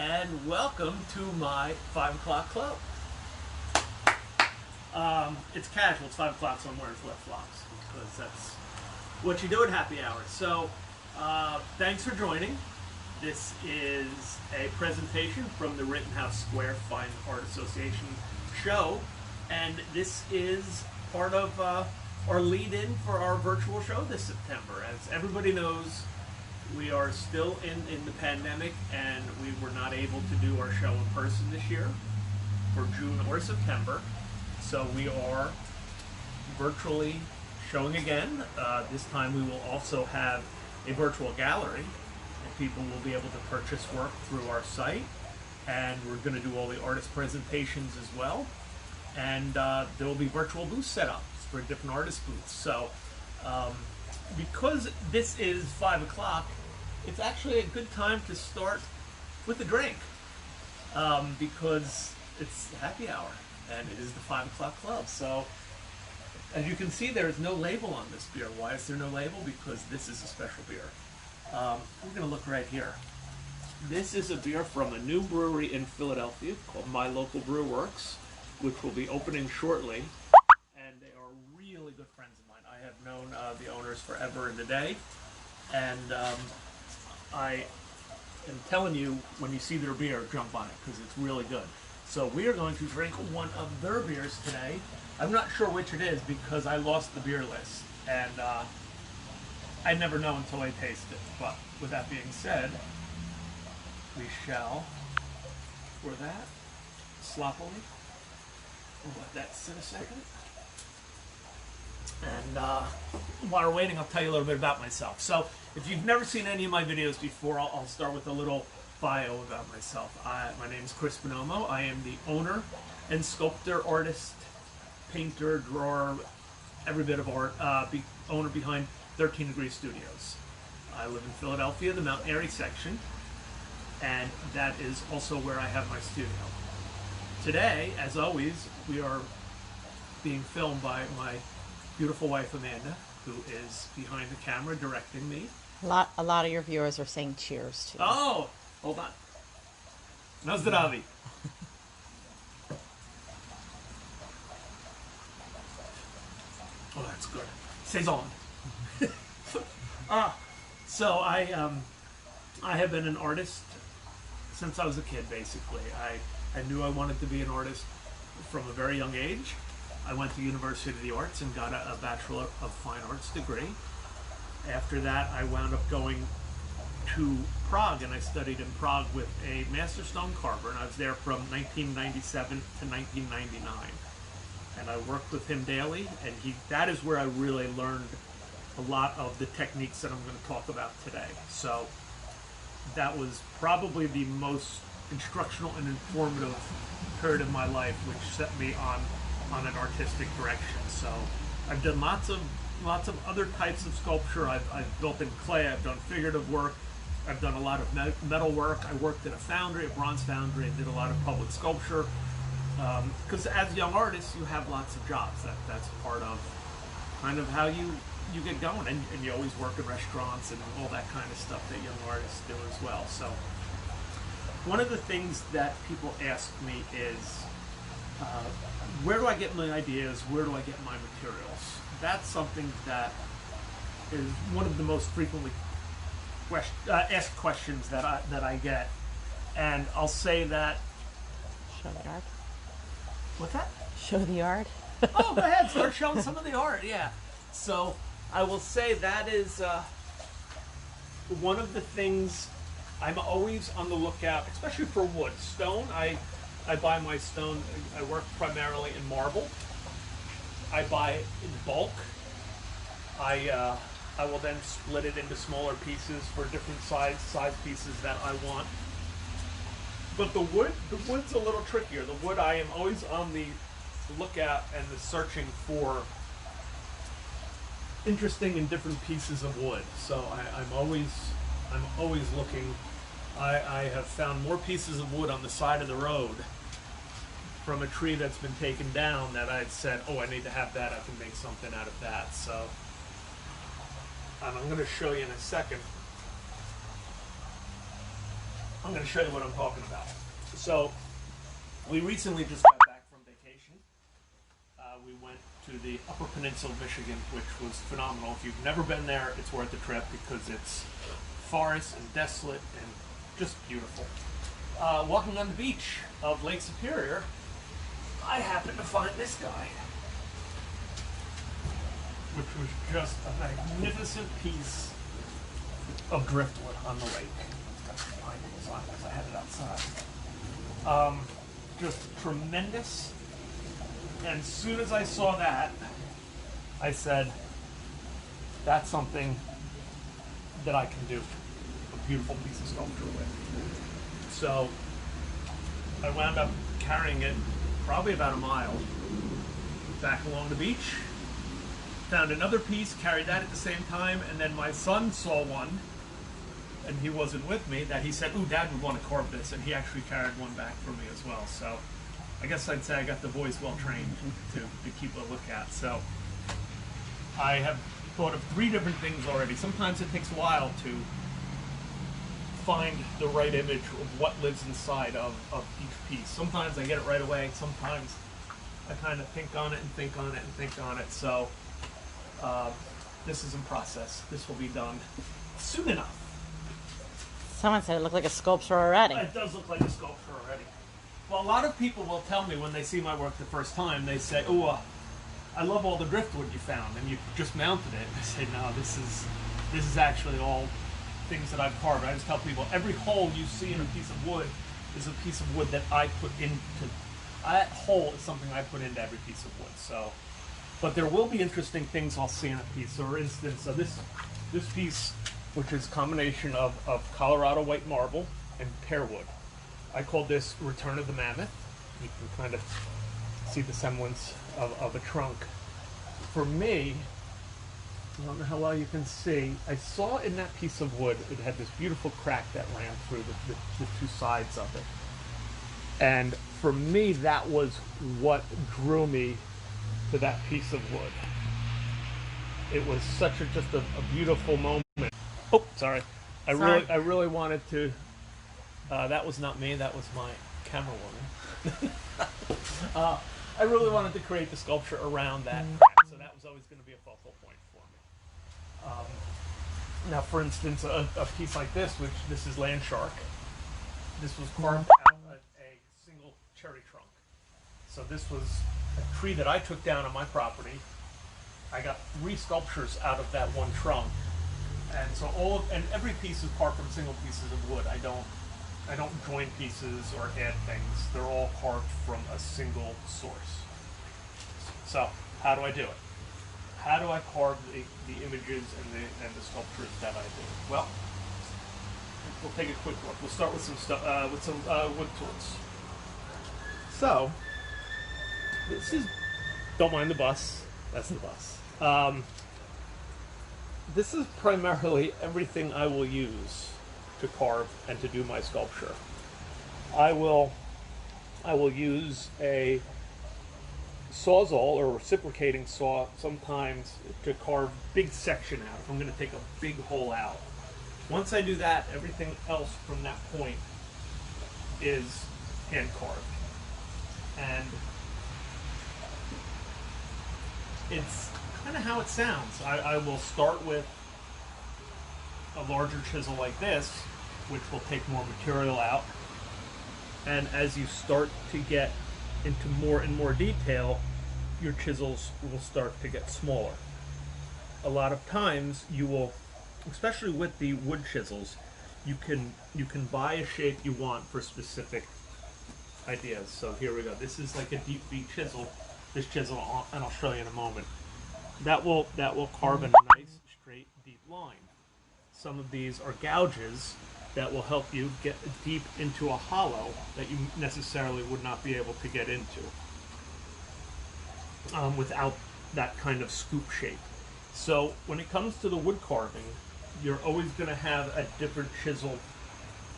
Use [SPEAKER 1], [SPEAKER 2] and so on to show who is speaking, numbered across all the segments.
[SPEAKER 1] and welcome to my 5 o'clock club. It's casual, it's 5 o'clock, so I'm wearing flip-flops because that's what you do at happy hour. So, thanks for joining. This is a presentation from the Rittenhouse Square Fine Art Association show, and this is part of our lead-in for our virtual show this September. As everybody knows, we are still in the pandemic, and we were not able to do our show in person this year for June or September. So we are virtually showing again. This time we will also have a virtual gallery, and people will be able to purchase work through our site. And we're going to do all the artist presentations as well. And there will be virtual booth setups for different artist booths. So because this is 5 o'clock, it's actually a good time to start with a drink because it's happy hour and it is the 5 o'clock club. So as you can see, there is no label on this beer. Why is there no label? Because this is a special beer. We're going to look right here. This is a beer from a new brewery in Philadelphia called My Local Brew Works, which will be opening shortly. And they are really good friends of mine. I have known the owners forever and a day. And I am telling you, when you see their beer, jump on it because it's really good. So we are going to drink one of their beers today. I'm not sure which it is because I lost the beer list. And I never know until I taste it. But with that being said, we shall pour that sloppily. We'll let that sit a second. And while we're waiting, I'll tell you a little bit about myself. So if you've never seen any of my videos before, I'll start with a little bio about myself. My name is Chris Buonomo. I am the owner and sculptor, artist, painter, drawer, every bit of art, owner behind 13 Degree Studios. I live in Philadelphia, the Mount Airy section, and that is also where I have my studio. Today, as always, we are being filmed by my beautiful wife Amanda, who is behind the camera directing me.
[SPEAKER 2] A lot of your viewers are saying cheers to you.
[SPEAKER 1] Oh, hold on. Na zdraví. Oh, that's good. Saison. So I have been an artist since I was a kid, basically. I knew I wanted to be an artist from a very young age. I went to University of the Arts and got a Bachelor of Fine Arts degree. After that, I wound up going to Prague, and I studied in Prague with a master stone carver, and I was there from 1997 to 1999. And I worked with him daily, and that is where I really learned a lot of the techniques that I'm going to talk about today. So that was probably the most instructional and informative period of my life, which set me on an artistic direction. So I've done lots of other types of sculpture. I've built in clay, I've done figurative work, I've done a lot of metal work. I worked at a foundry, a bronze foundry, and did a lot of public sculpture. Because as young artists, you have lots of jobs. That's part of kind of how you get going, and you always work in restaurants and all that kind of stuff that young artists do as well. So one of the things that people ask me is, where do I get my ideas? Where do I get my materials? That's something that is one of the most frequently asked questions that I get, and I'll say that.
[SPEAKER 2] Show the art.
[SPEAKER 1] What's that?
[SPEAKER 2] Show the art.
[SPEAKER 1] Oh, go ahead, start showing some of the art. Yeah. So I will say that is one of the things I'm always on the lookout, especially for wood. Stone, I buy my stone. I work primarily in marble. I buy it in bulk. I will then split it into smaller pieces for different size pieces that I want. But the wood's a little trickier. The wood, I am always on the lookout and the searching for interesting and different pieces of wood. So I'm always looking. I have found more pieces of wood on the side of the road from a tree that's been taken down that I'd said, oh, I need to have that. I can make something out of that. So I'm going to show you in a second I'm going to show you what I'm talking about. So, we recently just got back from vacation. We went to the Upper Peninsula of Michigan, which was phenomenal. If you've never been there, it's worth the trip because it's forest and desolate and just beautiful. Walking on the beach of Lake Superior, I happened to find this guy, which was just a magnificent piece of driftwood on the lake. It's got some pine needles on it because I had it outside. Just tremendous. And as soon as I saw that, I said, that's something that I can do a beautiful piece of sculpture with. So I wound up carrying it probably about a mile back along the beach. Found another piece, carried that at the same time, and then my son saw one, and he wasn't with me, that he said, ooh, Dad would want to carve this, and he actually carried one back for me as well. So I guess I'd say I got the boys well trained to keep a look at. So I have thought of 3 different things already. Sometimes it takes a while to find the right image of what lives inside of each piece. Sometimes I get it right away. Sometimes I kind of think on it and think on it and think on it. So this is in process. This will be done soon enough.
[SPEAKER 2] Someone said it looked like a sculpture already.
[SPEAKER 1] It does look like a sculpture already. Well, a lot of people will tell me when they see my work the first time, they say, oh, I love all the driftwood you found, and you just mounted it. I say, no, this is actually all things that I've carved. I just tell people, every hole you see in a piece of wood is a piece of wood that I put into. That hole is something I put into every piece of wood. So, but there will be interesting things I'll see in a piece. So, for instance, this piece, which is a combination of Colorado white marble and pear wood. I call this Return of the Mammoth. You can kind of see the semblance of a trunk. For me, I don't know how well you can see, I saw in that piece of wood, it had this beautiful crack that ran through the 2 sides of it. And for me, that was what drew me to that piece of wood. It was such just a beautiful moment. Oh, sorry. I really wanted to. That was not me. That was my camera woman. I really wanted to create the sculpture around that crack, so that was always going to be a focal point for me. Now, for instance, a piece like this, which this is land shark. This was carved out of a single cherry trunk. So this was a tree that I took down on my property. I got 3 sculptures out of that one trunk. And so every piece is carved from single pieces of wood. I don't join pieces or add things. They're all carved from a single source. So how do I do it? How do I carve the images and the sculptures that I do? Well, we'll take a quick look. We'll start with some wood tools. So this is, don't mind the bus. That's the bus. This is primarily everything I will use to carve and to do my sculpture. I will use a sawzall or reciprocating saw sometimes to carve big section out. If I'm going to take a big hole out. Once I do that, everything else from that point is hand carved. And it's kind of how it sounds. I will start with a larger chisel like this, which will take more material out. And as you start to get into more and more detail, your chisels will start to get smaller. A lot of times you will, especially with the wood chisels, you can buy a shape you want for specific ideas. So here we go. This is like a deep V chisel. This chisel, and I'll show you in a moment. That will carve a nice straight deep line. Some of these are gouges that will help you get deep into a hollow that you necessarily would not be able to get into without that kind of scoop shape. So when it comes to the wood carving, you're always going to have a different chisel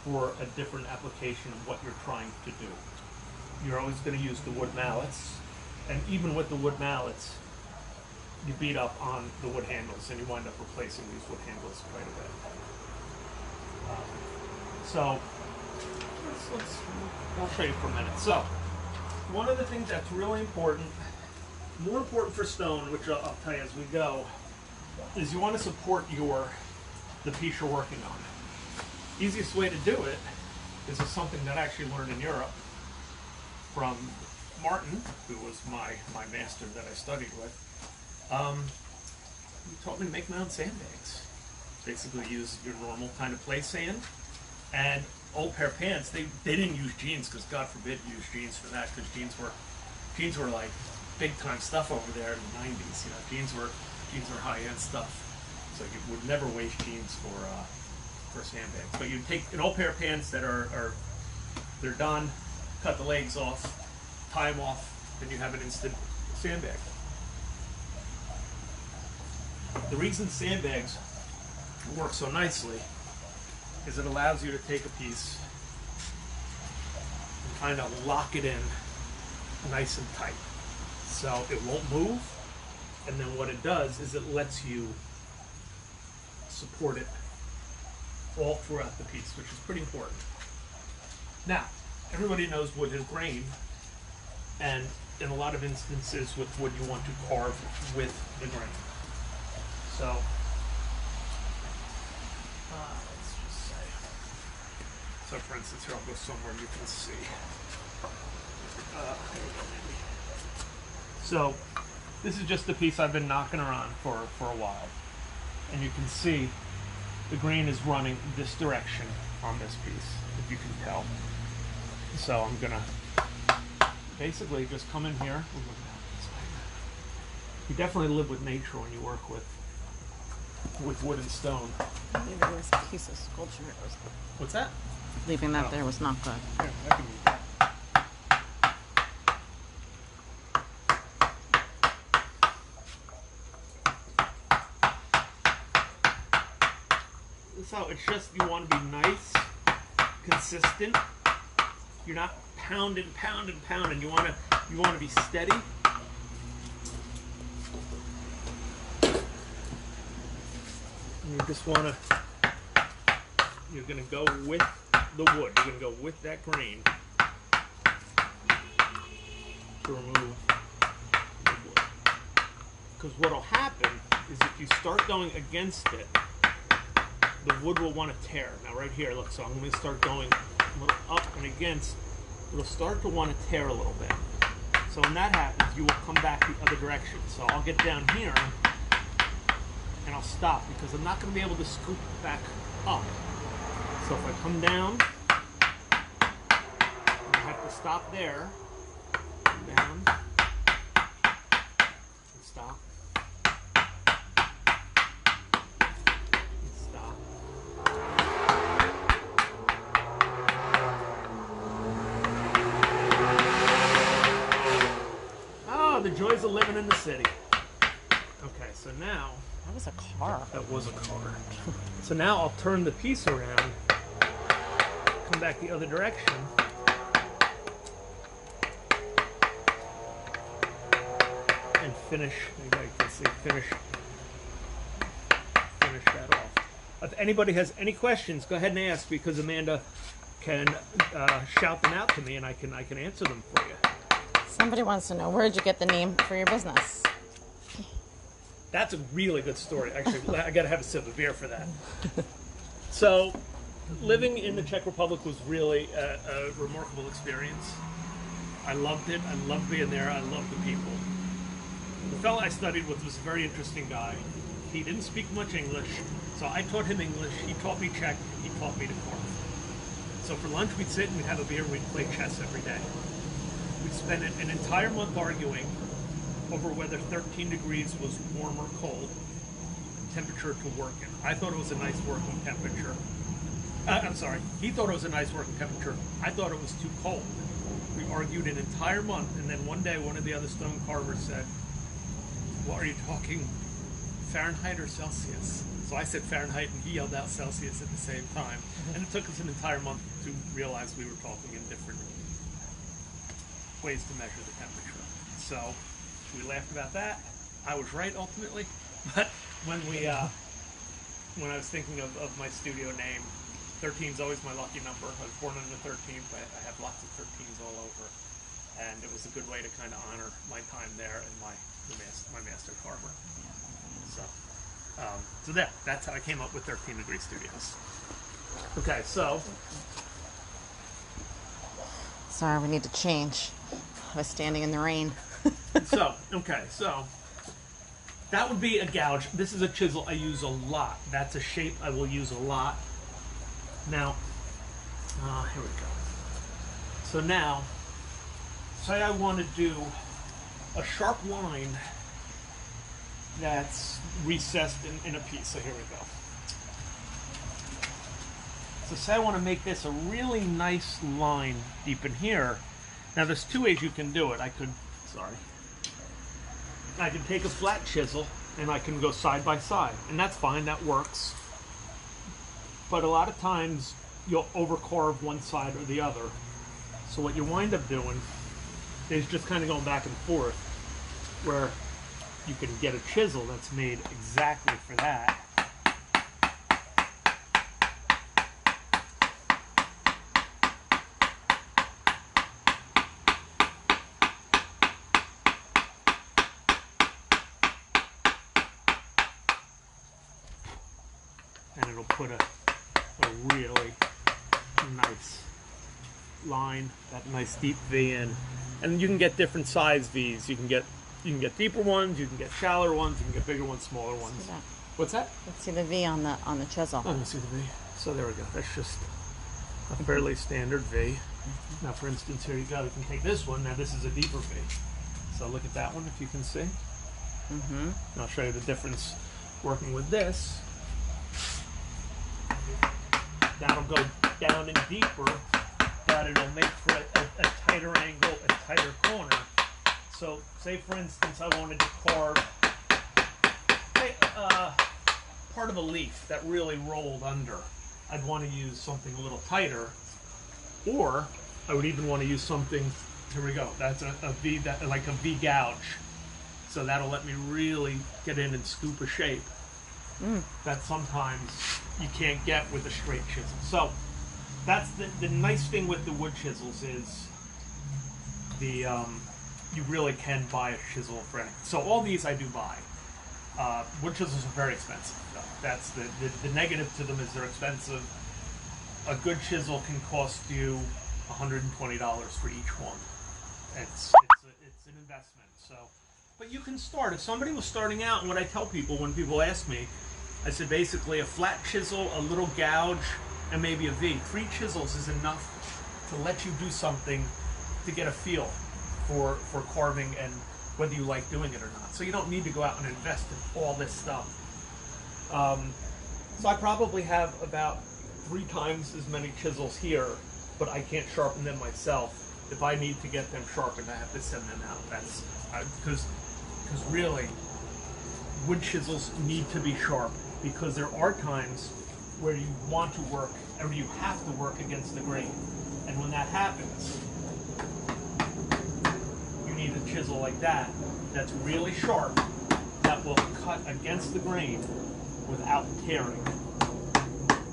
[SPEAKER 1] for a different application of what you're trying to do. You're always going to use the wood mallets, and even with the wood mallets, you beat up on the wood handles and you wind up replacing these wood handles quite a bit. So I'll show you for a minute. So, one of the things that's really important, more important for stone, which I'll tell you as we go, is you want to support the piece you're working on. Easiest way to do it is something that I actually learned in Europe from Martin, who was my master that I studied with. He taught me to make my own sandbags. Basically use your normal kind of play sand. And old pair of pants, they didn't use jeans, because God forbid use jeans for that, because jeans were like big time stuff over there in the 90s. You know, jeans were high end stuff. So you would never waste jeans for sandbags. But you take an old pair of pants that they're done, cut the legs off, tie them off, then you have an instant sandbag. The reason sandbags work so nicely is it allows you to take a piece and kind of lock it in nice and tight. So it won't move, and then what it does is it lets you support it all throughout the piece, which is pretty important. Now, everybody knows wood has grain, and in a lot of instances with wood you want to carve with the grain. So, let's just say, so for instance, here I'll go somewhere you can see. Here we go, maybe. So, this is just a piece I've been knocking around for a while. And you can see the grain is running this direction on this piece, if you can tell. So I'm gonna basically just come in here. You definitely live with nature when you work with wood and stone.
[SPEAKER 2] Maybe this piece of sculpture was.
[SPEAKER 1] What's that?
[SPEAKER 2] Leaving that there was not good.
[SPEAKER 1] Here, I can move that. So it's just, you want to be nice, consistent. You're not pounding. You want to be steady. And you just want to. You're going to go with the wood. You're going to go with that grain to remove the wood. Because what will happen is if you start going against it, the wood will want to tear. Now right here, look, so I'm going to start going a little up and against. It'll start to want to tear a little bit. So when that happens, you will come back the other direction. So I'll get down here and I'll stop, because I'm not going to be able to scoop back up. So if I come down, I have to stop there, come down, and stop. The joys of living in the city. Okay, so now...
[SPEAKER 2] That was a car.
[SPEAKER 1] That was a car. So now I'll turn the piece around, come back the other direction, and finish, maybe I can see, finish that off. If anybody has any questions, go ahead and ask, because Amanda can shout them out to me, and I can answer them for you.
[SPEAKER 2] Somebody wants to know, where did you get the name for your business?
[SPEAKER 1] That's a really good story. Actually, I got to have a sip of beer for that. So, living in the Czech Republic was really a remarkable experience. I loved it. I loved being there. I loved the people. The fellow I studied with was a very interesting guy. He didn't speak much English, so I taught him English. He taught me Czech. He taught me to carve. So for lunch, we'd sit and we'd have a beer and we'd play chess every day. We'd spend an entire month arguing over whether 13 degrees was warm or cold temperature to work in. I thought it was a nice working temperature. I'm sorry, he thought it was a nice working temperature. I thought it was too cold. We argued an entire month, and then one day one of the other stone carvers said, "What are you talking, Fahrenheit or Celsius?" So I said Fahrenheit, and he yelled out Celsius at the same time. And it took us an entire month to realize we were talking in different ways to measure the temperature. So we laughed about that. I was right ultimately, but when I was thinking of my studio name, 13 is always my lucky number. I was born on the 13th. I have lots of 13s all over, and it was a good way to kind of honor my time there and my master carver. So that's how I came up with 13 Degree Studios. Okay, so
[SPEAKER 2] Sorry, we need to change. I was standing in the rain.
[SPEAKER 1] so that would be a gouge. This is a chisel I use a lot. That's a shape I will use a lot. Now, here we go. So now, say I want to do a sharp line that's recessed in a piece. So here we go. So say I want to make this a really nice line deep in here. Now there's two ways you can do it. I could take a flat chisel and I can go side by side, and that's fine, that works. But a lot of times you'll overcarve one side or the other. So what you wind up doing is just kind of going back and forth, where you can get a chisel that's made exactly for that. And it'll put a really nice line, that nice deep V in. And you can get different size V's. You can get deeper ones, you can get shallower ones, you can get bigger ones, smaller ones.
[SPEAKER 2] Let's see that.
[SPEAKER 1] What's that?
[SPEAKER 2] Let's see the V on the chisel.
[SPEAKER 1] Oh, let's see the V. So there we go. That's just a fairly standard V. Now, for instance, here you go. You can take this one. Now, this is a deeper V. So look at that one if you can see. And I'll show you the difference working with this. That'll go down and deeper, but it'll make for a tighter angle, a tighter corner. So, say for instance, I wanted to carve part of a leaf that really rolled under. I'd want to use something a little tighter, or I would even want to use something. Here we go. That's a V, like a V gouge. So that'll let me really get in and scoop a shape that sometimes you can't get with a straight chisel. So that's the nice thing with the wood chisels is you really can buy a chisel for anything. So all these I do buy. Wood chisels are very expensive, though. That's the negative to them is they're expensive. A good chisel can cost you $120 for each one. It's an investment. So, but you can start. If somebody was starting out, and what I tell people when people ask me, I said basically a flat chisel, a little gouge, and maybe a V. 3 chisels is enough to let you do something to get a feel for carving and whether you like doing it or not. So you don't need to go out and invest in all this stuff. So I probably have about 3 times as many chisels here, but I can't sharpen them myself. If I need to get them sharpened, I have to send them out. That's because really, wood chisels need to be sharp, because there are times where you want to work, or you have to work against the grain. And when that happens, you need a chisel like that, that's really sharp, that will cut against the grain without tearing.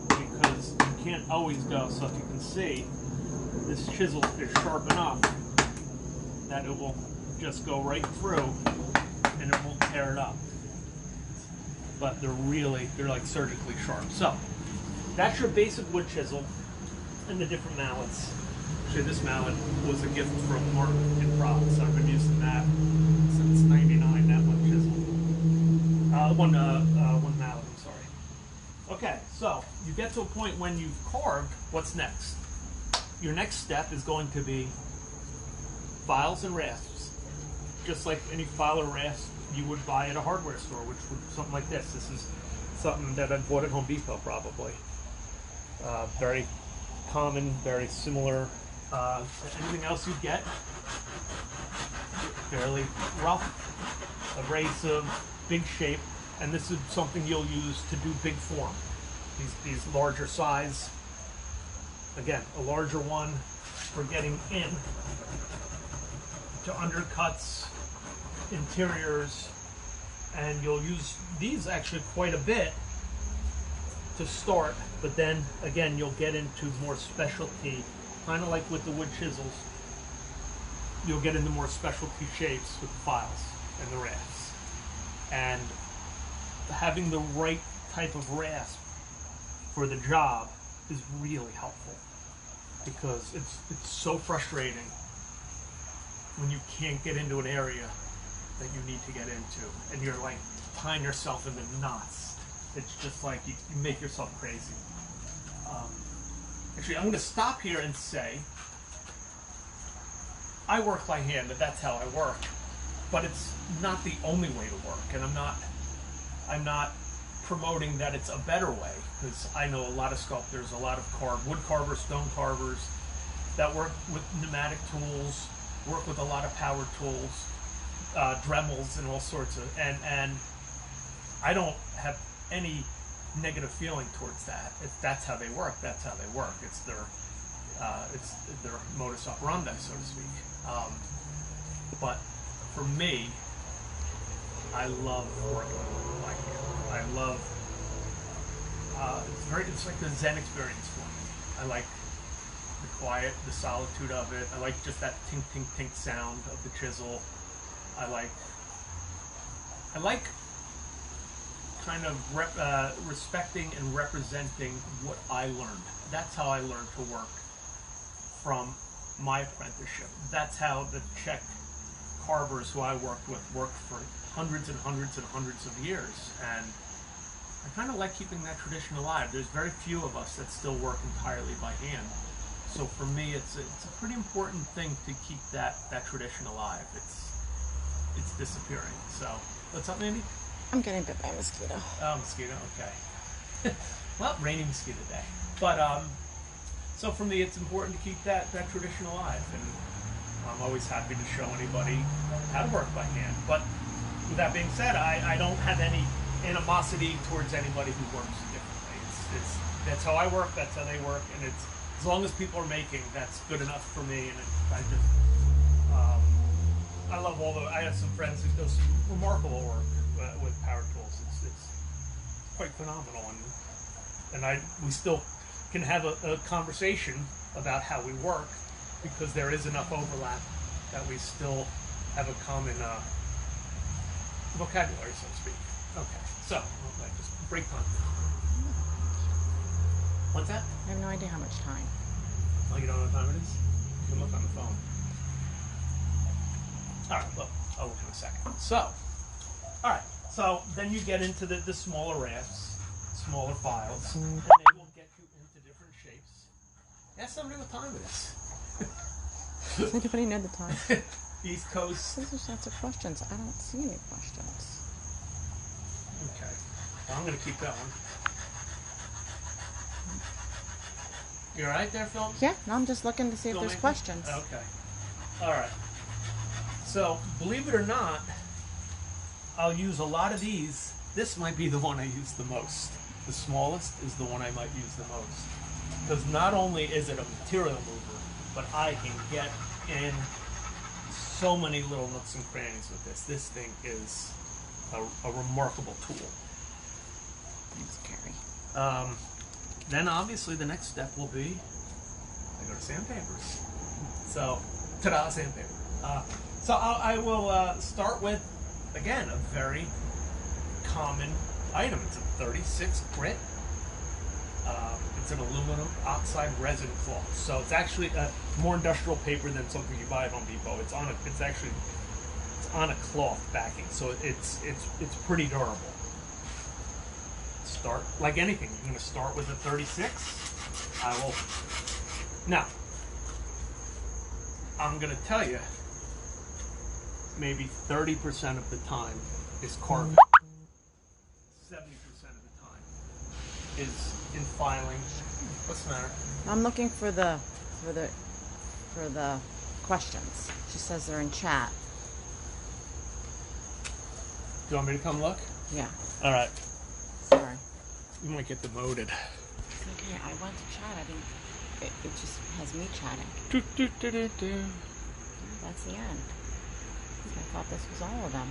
[SPEAKER 1] Because you can't always go, so if you can see, this chisel is sharp enough that it will just go right through and it won't tear it up. But they're like surgically sharp. So that's your basic wood chisel and the different mallets. Actually, this mallet was a gift from Mark in Prague, so I've been using that since '99. That one chisel, one mallet. I'm sorry. Okay, so you get to a point when you've carved. What's next? Your next step is going to be files and rasps, just like any file or rasp you would buy at a hardware store, which would something like this. This is something that I bought at Home Depot, probably. Very common, very similar to anything else you get. Fairly rough, abrasive, big shape, and this is something you'll use to do big form. These larger size. Again, a larger one for getting in to undercuts, interiors, and you'll use these actually quite a bit to start, but then again you'll get into more specialty, kind of like with the wood chisels. You'll get into more specialty shapes with the files and the rafts, and having the right type of rasp for the job is really helpful, because it's so frustrating when you can't get into an area that you need to get into, and you're like tying yourself into knots. It's just like you make yourself crazy. Actually, I'm going to stop here and say I work by hand, and that's how I work. But it's not the only way to work, and I'm not promoting that it's a better way, because I know a lot of sculptors, a lot of wood carvers, stone carvers that work with pneumatic tools, work with a lot of power tools, Dremels and all sorts of, and I don't have any negative feeling towards that. That's how they work. That's how they work. It's their modus operandi, so to speak. But for me, I love working with my hand. I love. It's like the Zen experience for me. I like the quiet, the solitude of it. I like just that tink, tink, tink sound of the chisel. I like kind of respecting and representing what I learned. That's how I learned to work from my apprenticeship. That's how the Czech carvers who I worked for hundreds and hundreds and hundreds of years. And I kind of like keeping that tradition alive. There's very few of us that still work entirely by hand. So for me, it's a pretty important thing to keep that tradition alive. It's disappearing. So, what's up, Mandy?
[SPEAKER 2] I'm getting bit by a mosquito.
[SPEAKER 1] Oh, mosquito, okay. Well, rainy mosquito day. But, so for me, it's important to keep that tradition alive. And I'm always happy to show anybody how to work by hand. But with that being said, I don't have any animosity towards anybody who works differently. That's how I work, that's how they work, and it's as long as people are making, that's good enough for me. And I love I have some friends who do some remarkable work with power tools. It's quite phenomenal, and we still can have a conversation about how we work, because there is enough overlap that we still have a common vocabulary, so to speak. Okay, so just break time. What's that?
[SPEAKER 2] I have no idea how much time.
[SPEAKER 1] Oh, you don't know what time it is? You can look on the phone. Alright, well, I'll look in a second. So, alright, so then you get into the smaller rafts, smaller files, and they will get you into different shapes. Ask somebody what time it is.
[SPEAKER 2] Does anybody know the time?
[SPEAKER 1] East Coast.
[SPEAKER 2] These are lots of questions. I don't see any questions.
[SPEAKER 1] Okay. Well, I'm going to keep going. You alright there, Phil?
[SPEAKER 2] Yeah, no, I'm just looking to see if there's questions.
[SPEAKER 1] Okay. Alright. So, believe it or not, I'll use a lot of these. This might be the one I use the most. The smallest is the one I might use the most. Because not only is it a material mover, but I can get in so many little nooks and crannies with this. This thing is a remarkable tool.
[SPEAKER 2] Thanks, Carrie.
[SPEAKER 1] Then obviously the next step will be I go to Sandpapers. So, ta-da, Sandpaper. So I will start with, again, a very common item. It's a 36 grit. It's an aluminum oxide resin cloth. So it's actually a more industrial paper than something you buy at Home Depot. It's on a cloth backing, so it's pretty durable. Start like anything. You're going to start with a 36. Now, I'm going to tell you, maybe 30% of the time is carving. 70% of the time is in filing. What's the matter?
[SPEAKER 2] I'm looking for the questions. She says they're in chat.
[SPEAKER 1] Do you want me to come look?
[SPEAKER 2] Yeah.
[SPEAKER 1] All right.
[SPEAKER 2] Sorry.
[SPEAKER 1] You might get demoted.
[SPEAKER 2] It's okay. I went to chat. I didn't. It just has me chatting. That's the end. I thought this was all of them.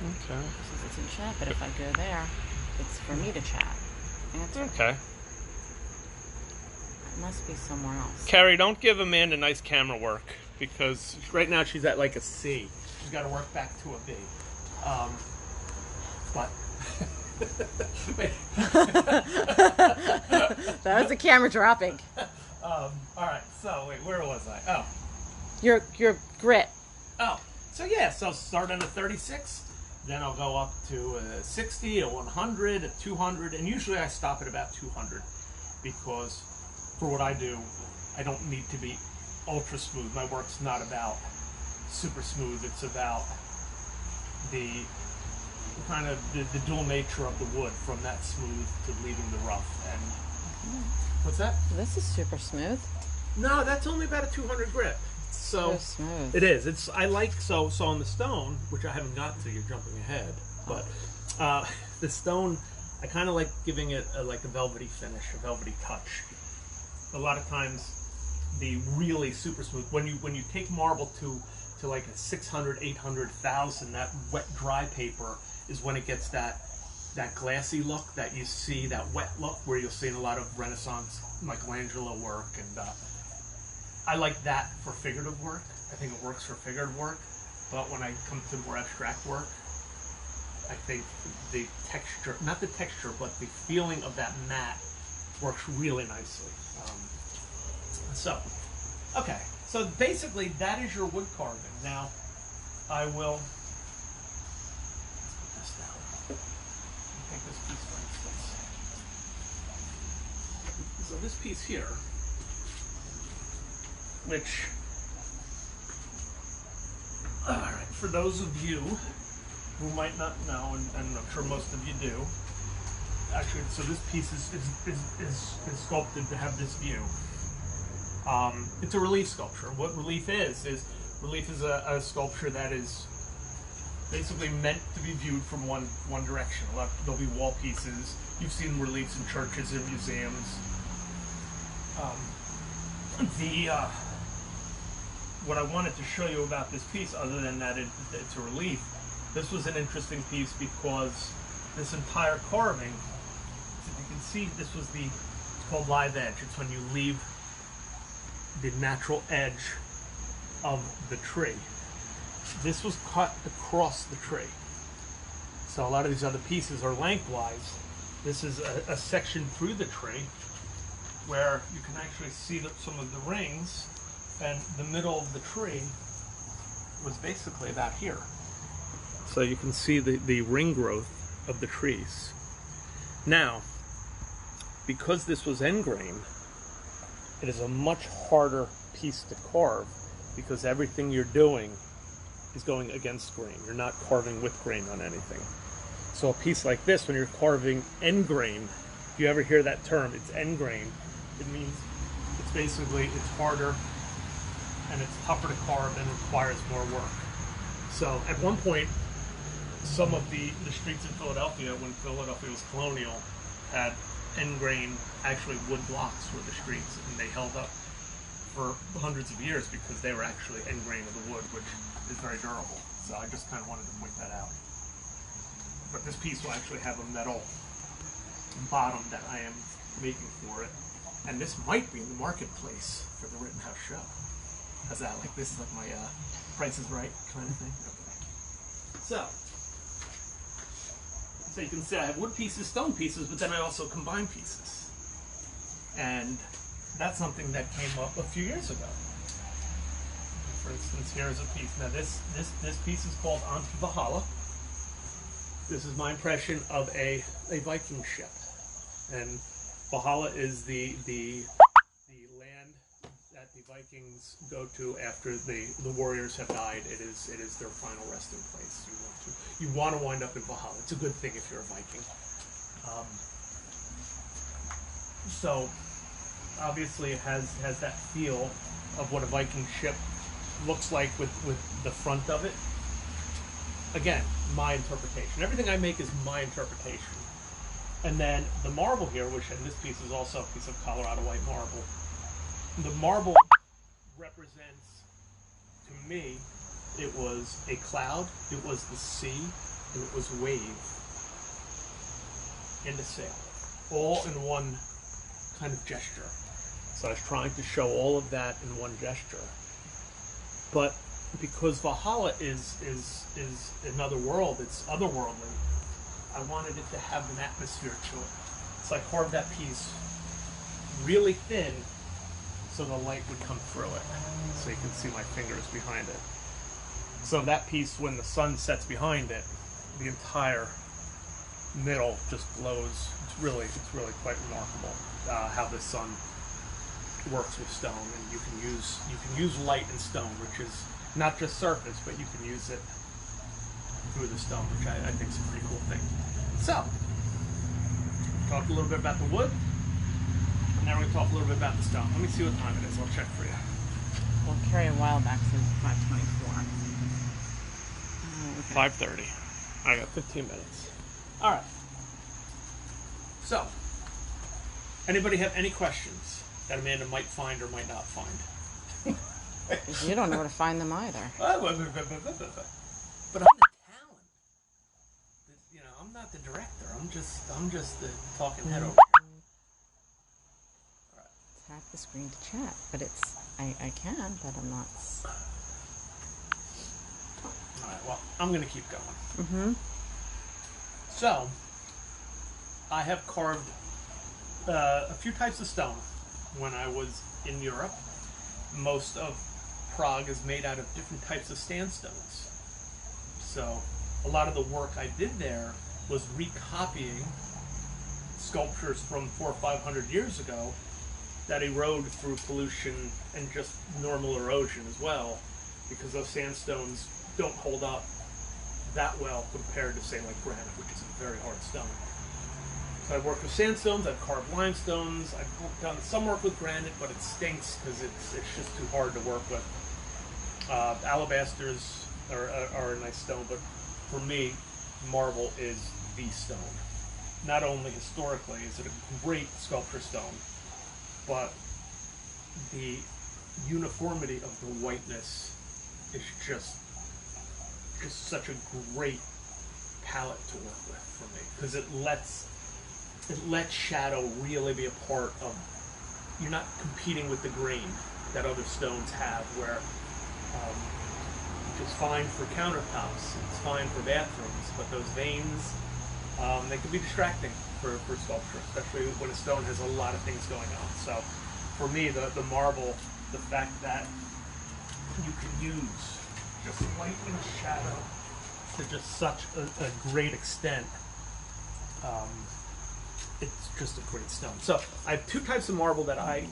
[SPEAKER 1] Okay.
[SPEAKER 2] It says it's in chat, but if I go there, it's for me to chat. answer.
[SPEAKER 1] Okay.
[SPEAKER 2] It must be somewhere else.
[SPEAKER 1] Carrie, don't give Amanda nice camera work, because right now she's at like a C. She's got to work back to a B. But wait.
[SPEAKER 2] That was the camera dropping.
[SPEAKER 1] All right. So wait, where was I? Oh.
[SPEAKER 2] Your grit.
[SPEAKER 1] Oh. So yeah. So start on a 36. Then I'll go up to a 60, a 100, a 200, and usually I stop at about 200 because for what I do, I don't need to be ultra smooth. My work's not about super smooth. It's about the kind of the dual nature of the wood, from that smooth to leaving the rough. And what's that?
[SPEAKER 2] This is super smooth.
[SPEAKER 1] No, that's only about a 200 grit. So
[SPEAKER 2] smooth.
[SPEAKER 1] it is. It's I like so on the stone, which I haven't got to. You're jumping ahead, but the stone, I kind of like giving it like a velvety finish, a velvety touch. A lot of times, the really super smooth, when you take marble to like a 600, 800, 1,000, that wet dry paper is when it gets that glassy look that you see, that wet look where you'll see in a lot of Renaissance Michelangelo work. And I like that for figurative work. I think it works for figurative work. But when I come to more abstract work, I think the texture, not the texture, but the feeling of that matte works really nicely. Okay. So basically, that is your wood carving. Now, I will... Let's put this down. Take this piece, for instance. So this piece here, which... Alright, for those of you who might not know, and I'm sure most of you do, actually, so this piece is sculpted to have this view. It's a relief sculpture. What relief is a sculpture that is basically meant to be viewed from one direction. There'll be wall pieces. You've seen reliefs in churches and museums. What I wanted to show you about this piece, other than that it's a relief, this was an interesting piece because this entire carving, if you can see, it's called live edge. It's when you leave the natural edge of the tree. This was cut across the tree. So a lot of these other pieces are lengthwise. This is a section through the tree where you can actually see some of the rings, and the middle of the tree was basically about here. So you can see the ring growth of the trees. Now, because this was end grain, it is a much harder piece to carve because everything you're doing is going against grain. You're not carving with grain on anything. So a piece like this, when you're carving end grain, if you ever hear that term, it's end grain, it means it's harder and it's tougher to carve and requires more work. So at one point, some of the streets in Philadelphia, when Philadelphia was colonial, had end grain, actually wood blocks were the streets, and they held up for hundreds of years because they were actually end grain of the wood, which is very durable. So I just kind of wanted to point that out. But this piece will actually have a metal bottom that I am making for it, and this might be in the marketplace for the Rittenhouse show. How's that? Like this is like my Price is Right kind of thing. Okay. So you can see I have wood pieces, stone pieces, but then I also combine pieces. And that's something that came up a few years ago. For instance, here is a piece. Now this piece is called Valhalla. This is my impression of a Viking ship. And Valhalla is the land that the Vikings go to after the warriors have died. It is their final resting place. You want to wind up in Valhalla. It's a good thing if you're a Viking. So obviously it has that feel of what a Viking ship looks like with the front of it. Again, my interpretation. Everything I make is my interpretation. And then the marble here, which in this piece is also a piece of Colorado white marble. The marble represents, to me, it was a cloud, it was the sea, and it was wave in the sail. all in one kind of gesture. So I was trying to show all of that in one gesture. But because Valhalla is another world, it's otherworldly, I wanted it to have an atmosphere to it. So I carved that piece really thin so the light would come through it. So you can see my fingers behind it. So that piece, when the sun sets behind it, the entire middle just glows. It's really quite remarkable how the sun works with stone, and you can use light in stone, which is not just surface, but you can use it through the stone, which I think is a pretty cool thing. So, talk a little bit about the wood, and now we're going to talk a little bit about the stone. Let me see what time it is. I'll check for you.
[SPEAKER 2] We'll carry a while back since 5:24. Okay.
[SPEAKER 1] 5:30. I got 15 minutes. All right. So, anybody have any questions that Amanda might find or might not find?
[SPEAKER 2] You don't know where to find them either.
[SPEAKER 1] But I'm the talent. You know, I'm not the director. I'm just the talking head over here. All right.
[SPEAKER 2] Tap the screen to chat, but I can, but I'm not.
[SPEAKER 1] All right. Well, I'm gonna keep going.
[SPEAKER 2] Mm-hmm.
[SPEAKER 1] So, I have carved a few types of stone when I was in Europe. Most of Prague is made out of different types of sandstones. So a lot of the work I did there was recopying sculptures from 400 or 500 years ago that erode through pollution and just normal erosion as well, because those sandstones don't hold up that well compared to, say, like granite, which is a very hard stone. So I've worked with sandstones, I've carved limestones, I've done some work with granite, but it stinks because it's just too hard to work with. Alabasters are a nice stone, but for me, marble is the stone. Not only historically is it a great sculpture stone, but the uniformity of the whiteness is just such a great palette to work with for me, because it lets shadow really be a part of. You're not competing with the grain that other stones have, where which is fine for countertops, it's fine for bathrooms, but those veins, they can be distracting for sculpture, especially when a stone has a lot of things going on. So for me, the marble, the fact that you can use just light and shadow to just such a great extent, it's just a great stone. So I have two types of marble that I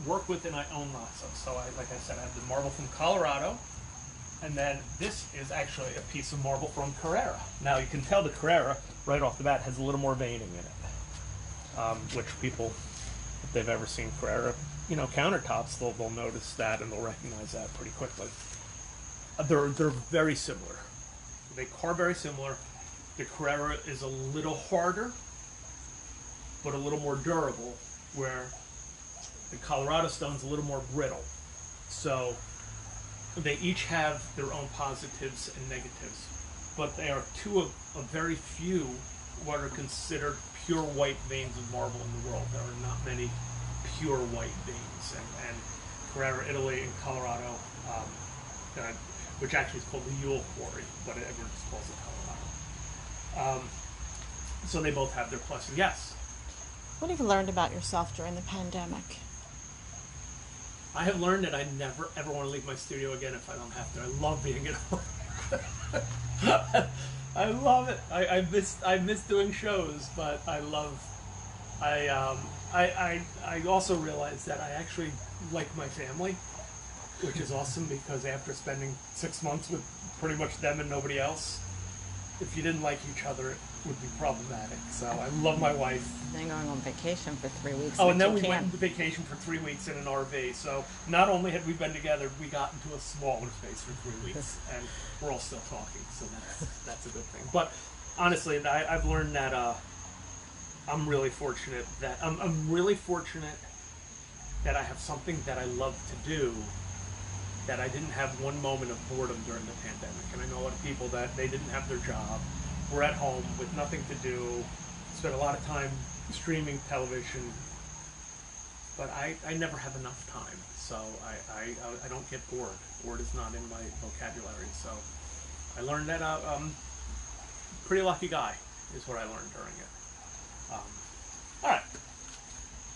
[SPEAKER 1] work with and I own lots of. So like I said, I have the marble from Colorado, and then this is actually a piece of marble from Carrara. Now you can tell the Carrara right off the bat has a little more veining in it, which people, if they've ever seen Carrara, countertops, they'll notice that and they'll recognize that pretty quickly. They're very similar. They carve very similar. The Carrara is a little harder, but a little more durable, where the Colorado stone's a little more brittle. So they each have their own positives and negatives, but they are two of very few what are considered pure white veins of marble in the world. There are not many pure white veins, and Carrara, Italy, and Colorado, which actually is called the Yule Quarry, but everyone just calls it Colorado. So they both have their pluses. Yes?
[SPEAKER 2] What have you learned about yourself during the pandemic?
[SPEAKER 1] I have learned that I never ever want to leave my studio again if I don't have to. I love being at home. I love it. I miss doing shows, but I also realized that I actually like my family, which is awesome, because after spending 6 months with pretty much them and nobody else, if you didn't like each other, it would be problematic. So I love my wife.
[SPEAKER 2] Then going on vacation for 3 weeks.
[SPEAKER 1] Oh, and then we went on vacation for 3 weeks in an RV. So not only had we been together, we got into a smaller space for 3 weeks, and we're all still talking. So that's a good thing. But honestly, I've learned that I'm really fortunate that I'm really fortunate that I have something that I love to do, that I didn't have one moment of boredom during the pandemic. And I know a lot of people that they didn't have their job, were at home with nothing to do, spend a lot of time streaming television, but I never have enough time. So I don't get bored. Bored is not in my vocabulary. So I learned that pretty lucky guy is what I learned during it. All right.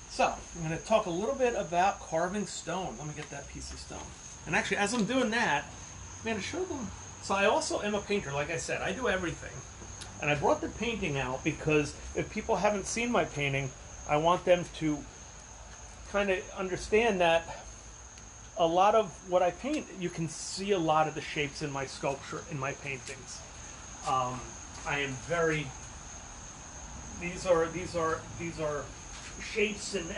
[SPEAKER 1] So I'm going to talk a little bit about carving stone. Let me get that piece of stone. And actually, as I'm doing that, I'm going to show them. So I also am a painter. Like I said, I do everything. And I brought the painting out because if people haven't seen my painting, I want them to kind of understand that a lot of what I paint, you can see a lot of the shapes in my sculpture, in my paintings. I am very. These are shapes and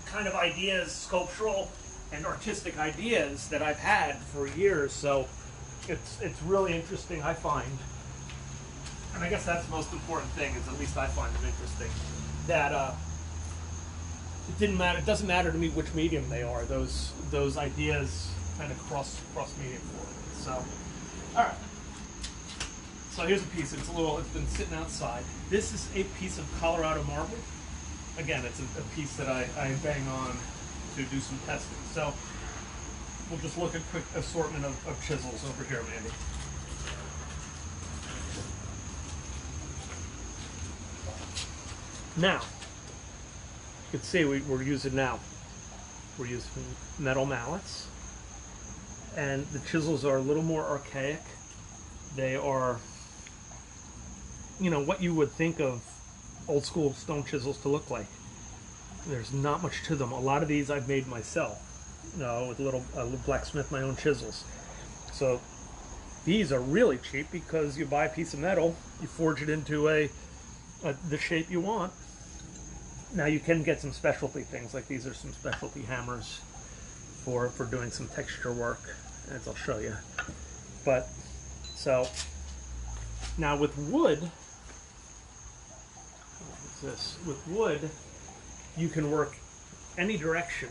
[SPEAKER 1] kind of ideas, sculptural and artistic ideas that I've had for years. So it's really interesting, I find. And I guess that's the most important thing, is at least I find them interesting. That it didn't matter. It doesn't matter to me which medium they are. Those ideas kind of cross medium for me. So, all right. So here's a piece. It's been sitting outside. This is a piece of Colorado marble. Again, it's a piece that I bang on to do some testing. So we'll just look at a quick assortment of chisels over here, Mandy. Now, you can see we're using metal mallets, and the chisels are a little more archaic. They are, what you would think of old school stone chisels to look like. There's not much to them. A lot of these I've made myself, with a little blacksmith my own chisels. So these are really cheap because you buy a piece of metal, you forge it into the shape you want. Now you can get some specialty things, like these are some specialty hammers for doing some texture work, as I'll show you. But so now with wood, what is this? With wood, you can work any direction.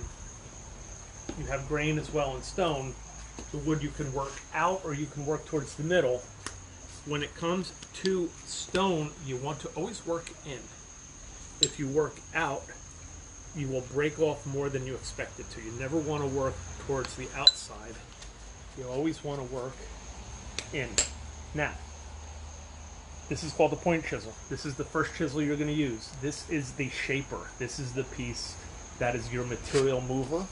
[SPEAKER 1] You have grain as well in stone. The wood you can work out or you can work towards the middle. When it comes to stone, you want to always work in. If you work out, you will break off more than you expected to. You never want to work towards the outside. You always want to work in. Now, this is called the point chisel. This is the first chisel you're going to use. This is the shaper. This is the piece that is your material mover.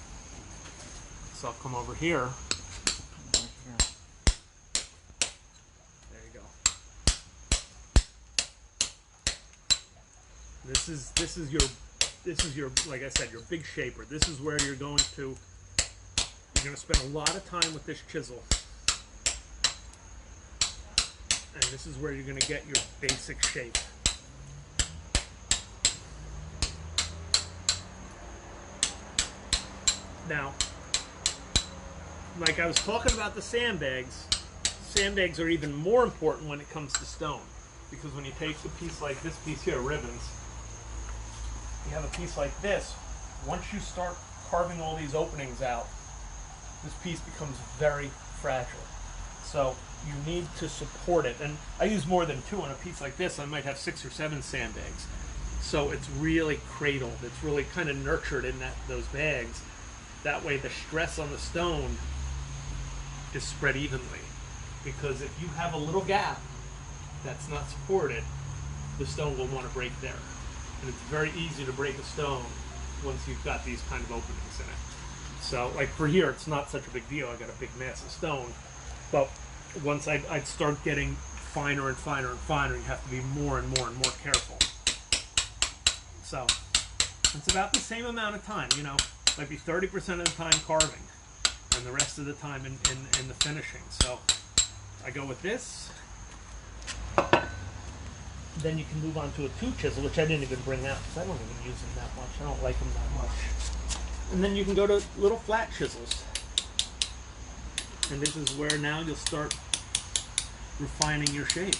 [SPEAKER 1] So I'll come over here. There you go. This is your like I said, your big shaper. This is where you're going to spend a lot of time with this chisel. And this is where you're going to get your basic shape. Now, like I was talking about the sandbags are even more important when it comes to stone. Because when you take a piece like this piece here, ribbons, you have a piece like this, once you start carving all these openings out, this piece becomes very fragile. So you need to support it. And I use more than two on a piece like this. I might have 6 or 7 sandbags. So it's really cradled. It's really kind of nurtured in those bags. That way the stress on the stone is spread evenly. Because if you have a little gap that's not supported, the stone will want to break there. And it's very easy to break a stone once you've got these kind of openings in it. So, like for here, it's not such a big deal. I got a big mass of stone. But once I'd start getting finer and finer and finer, you have to be more and more and more careful. So, it's about the same amount of time, might be 30% of the time carving, and the rest of the time in the finishing. So, I go with this. Then you can move on to a 2 chisel, which I didn't even bring out because I don't even use them that much. I don't like them that much. And then you can go to little flat chisels. And this is where now you'll start refining your shape.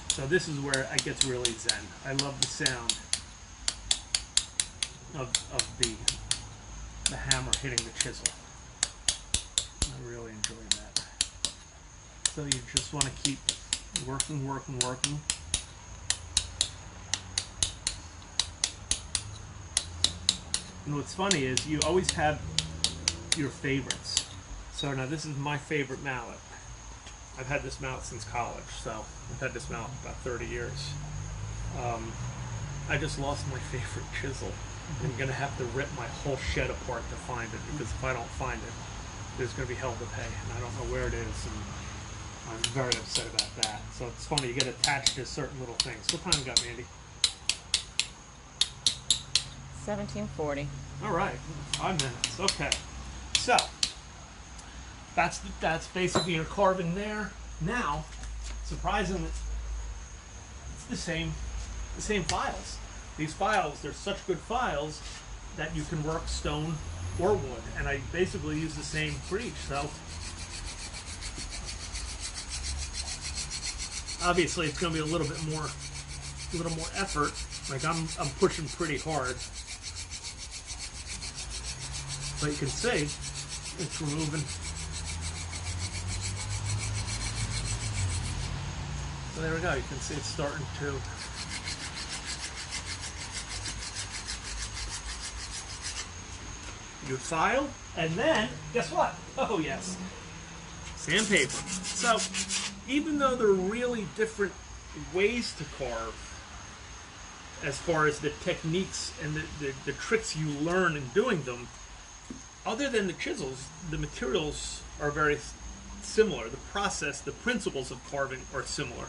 [SPEAKER 1] So this is where it gets really zen. I love the sound of the hammer hitting the chisel. I really enjoy that. So you just want to keep working. And what's funny is you always have your favorites. So now this is my favorite mallet. I've had this mallet since college, so I've had this mallet about 30 years. I just lost my favorite chisel. I'm going to have to rip my whole shed apart to find it, because if I don't find it, there's going to be hell to pay, and I don't know where it is, and I'm very upset about that. So it's funny, you get attached to certain little things. What time you got, Mandy?
[SPEAKER 2] 1740.
[SPEAKER 1] All right, 5 minutes. Okay, so that's basically your carving there. Now, surprisingly, it's the same files. These files, they're such good files that you can work stone or wood, and I basically use the same for each. So obviously, it's going to be a little more effort. Like I'm pushing pretty hard, but you can see it's removing. So there we go. You can see it's starting to. You file, and then guess what? Oh yes, sandpaper. So even though they're really different ways to carve, as far as the techniques and the tricks you learn in doing them, other than the chisels, the materials are very similar. The process, the principles of carving are similar.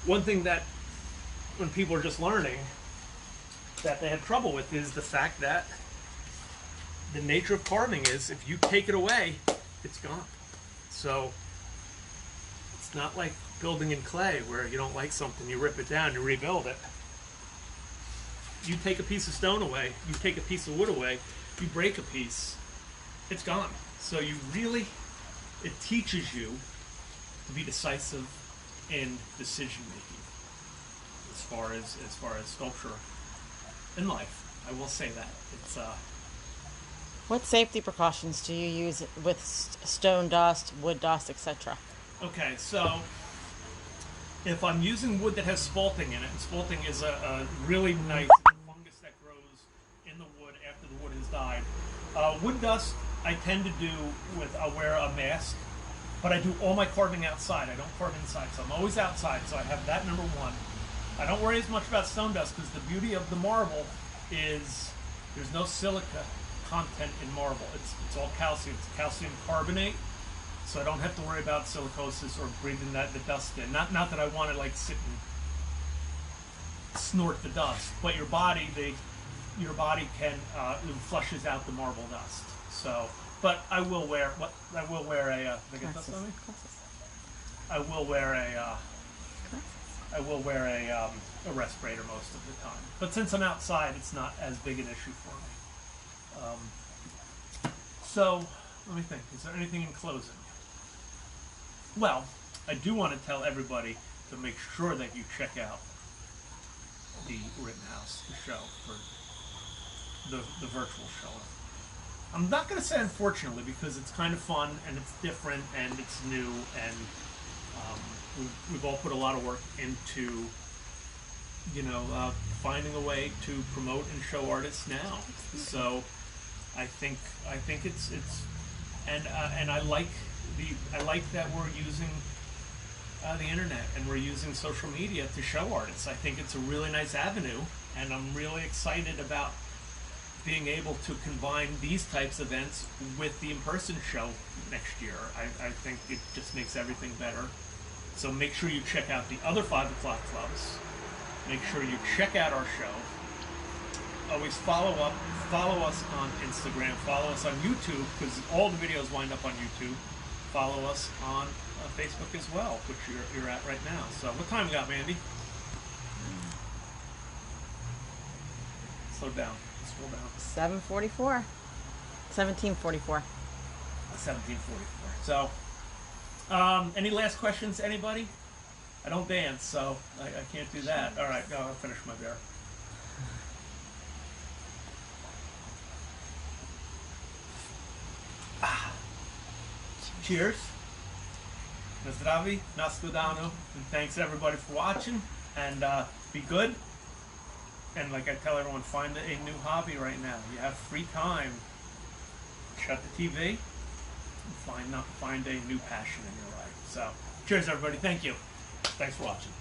[SPEAKER 1] One thing that when people are just learning that they have trouble with is the fact that the nature of carving is if you take it away, it's gone. So it's not like building in clay where you don't like something, you rip it down, you rebuild it. You take a piece of stone away, you take a piece of wood away, you break a piece, it's gone. So you really, it teaches you to be decisive in decision making as far as sculpture in life. I will say that it's
[SPEAKER 2] What safety precautions do you use with stone dust, wood dust, etc.?
[SPEAKER 1] okay, so if I'm using wood that has spalting in it, and spalting is a really nice fungus that grows in the wood after the wood has died. Wood dust I tend to do with, I'll wear a mask, but I do all my carving outside. I don't carve inside, so I'm always outside, so I have that number one. I don't worry as much about stone dust because the beauty of the marble is there's no silica content in marble. It's all calcium. It's calcium carbonate, so I don't have to worry about silicosis or breathing the dust in. Not that I want to like sit and snort the dust, but your body can it flushes out the marble dust. So, but I will wear a. Did I get dust on me? I will wear a respirator most of the time. But since I'm outside, it's not as big an issue for me. So, let me think. Is there anything in closing? Well, I do want to tell everybody to make sure that you check out the Rittenhouse, the show, for the virtual show. I'm not going to say unfortunately because it's kind of fun and it's different and it's new and we've all put a lot of work into finding a way to promote and show artists now. So I think it's and I like that we're using the internet and we're using social media to show artists. I think it's a really nice avenue, and I'm really excited about being able to combine these types of events with the in-person show next year. I think it just makes everything better. So make sure you check out the other 5 o'clock clubs. Make sure you check out our show. Always follow us on Instagram, follow us on YouTube, because all the videos wind up on YouTube. Follow us on Facebook as well, which you're at right now. So what time we got, Mandy? Slow down. Scroll down.
[SPEAKER 2] 7:44. 17:44.
[SPEAKER 1] 17:44. So, any last questions, anybody? I don't dance, so I can't do that. All right, I'll finish my beer. Cheers. Na zdraví, na shledanou, and thanks everybody for watching, and be good, And like I tell everyone, find a new hobby right now. You have free time. Shut the TV and find a new passion in your life. So, cheers, everybody. Thank you. Thanks for watching.